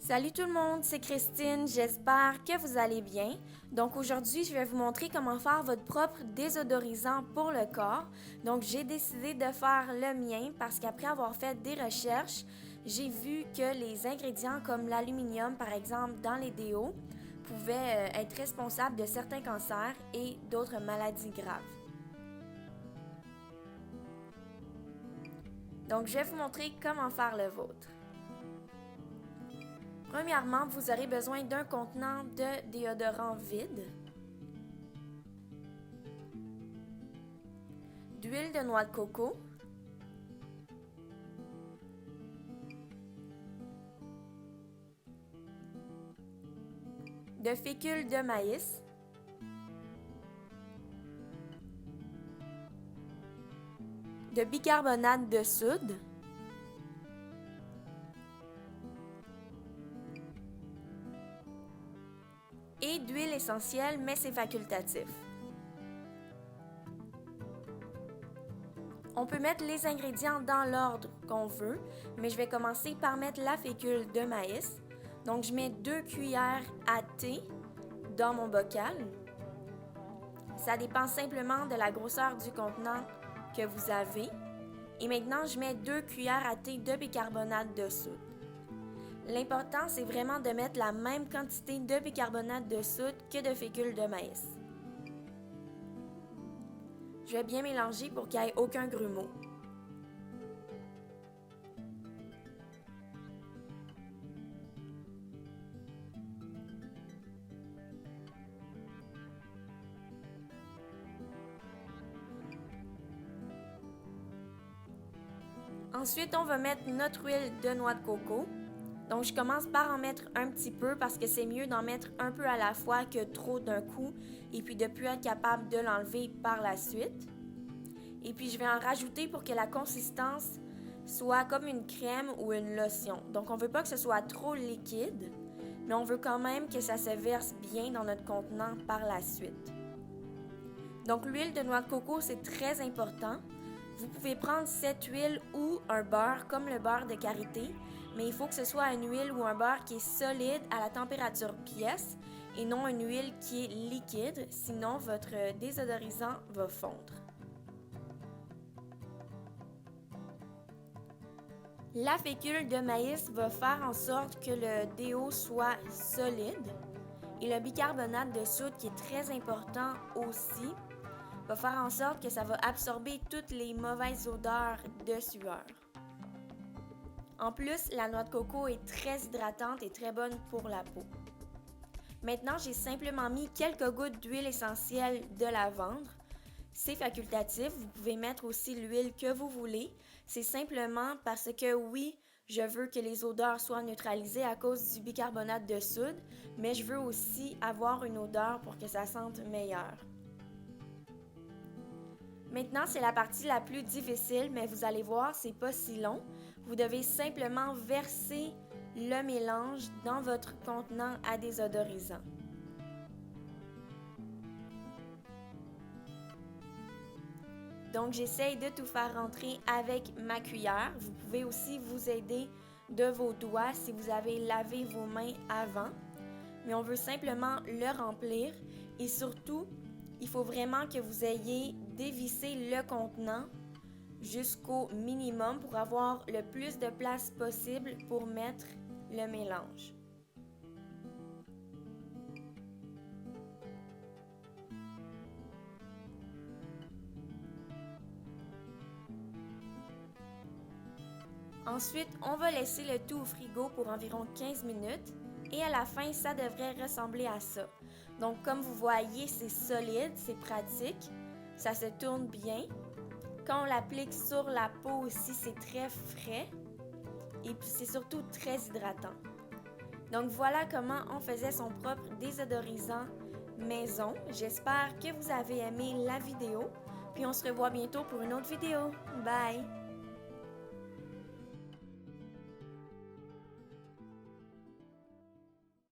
Salut tout le monde, c'est Christine, j'espère que vous allez bien. Donc aujourd'hui, je vais vous montrer comment faire votre propre désodorisant pour le corps. Donc j'ai décidé de faire le mien parce qu'après avoir fait des recherches, j'ai vu que les ingrédients comme l'aluminium par exemple dans les déos pouvaient être responsables de certains cancers et d'autres maladies graves. Donc je vais vous montrer comment faire le vôtre. Premièrement, vous aurez besoin d'un contenant de déodorant vide, d'huile de noix de coco, de fécule de maïs, de bicarbonate de soude, et d'huile essentielle, mais c'est facultatif. On peut mettre les ingrédients dans l'ordre qu'on veut, mais je vais commencer par mettre la fécule de maïs. Donc je mets 2 cuillères à thé dans mon bocal. Ça dépend simplement de la grosseur du contenant que vous avez. Et maintenant, je mets 2 cuillères à thé de bicarbonate de soude. L'important, c'est vraiment de mettre la même quantité de bicarbonate de soude que de fécule de maïs. Je vais bien mélanger pour qu'il n'y ait aucun grumeau. Ensuite, on va mettre notre huile de noix de coco. Donc, je commence par en mettre un petit peu parce que c'est mieux d'en mettre un peu à la fois que trop d'un coup et puis de plus être capable de l'enlever par la suite. Et puis, je vais en rajouter pour que la consistance soit comme une crème ou une lotion. Donc, on ne veut pas que ce soit trop liquide, mais on veut quand même que ça se verse bien dans notre contenant par la suite. Donc, l'huile de noix de coco, c'est très important. Vous pouvez prendre cette huile ou un beurre comme le beurre de karité, mais il faut que ce soit une huile ou un beurre qui est solide à la température pièce et non une huile qui est liquide, sinon votre désodorisant va fondre. La fécule de maïs va faire en sorte que le déo soit solide et le bicarbonate de soude qui est très important aussi va faire en sorte que ça va absorber toutes les mauvaises odeurs de sueur. En plus, la noix de coco est très hydratante et très bonne pour la peau. Maintenant, j'ai simplement mis quelques gouttes d'huile essentielle de lavande. C'est facultatif, vous pouvez mettre aussi l'huile que vous voulez. C'est simplement parce que oui, je veux que les odeurs soient neutralisées à cause du bicarbonate de soude, mais je veux aussi avoir une odeur pour que ça sente meilleur. Maintenant, c'est la partie la plus difficile, mais vous allez voir, c'est pas si long. Vous devez simplement verser le mélange dans votre contenant à désodorisant. Donc, j'essaye de tout faire rentrer avec ma cuillère. Vous pouvez aussi vous aider de vos doigts si vous avez lavé vos mains avant. Mais on veut simplement le remplir et surtout, il faut vraiment que vous ayez dévissé le contenant jusqu'au minimum pour avoir le plus de place possible pour mettre le mélange. Ensuite, on va laisser le tout au frigo pour environ 15 minutes et à la fin, ça devrait ressembler à ça. Donc, comme vous voyez, c'est solide, c'est pratique, ça se tourne bien. Quand on l'applique sur la peau aussi, c'est très frais et puis c'est surtout très hydratant. Donc, voilà comment on faisait son propre désodorisant maison. J'espère que vous avez aimé la vidéo, puis on se revoit bientôt pour une autre vidéo. Bye!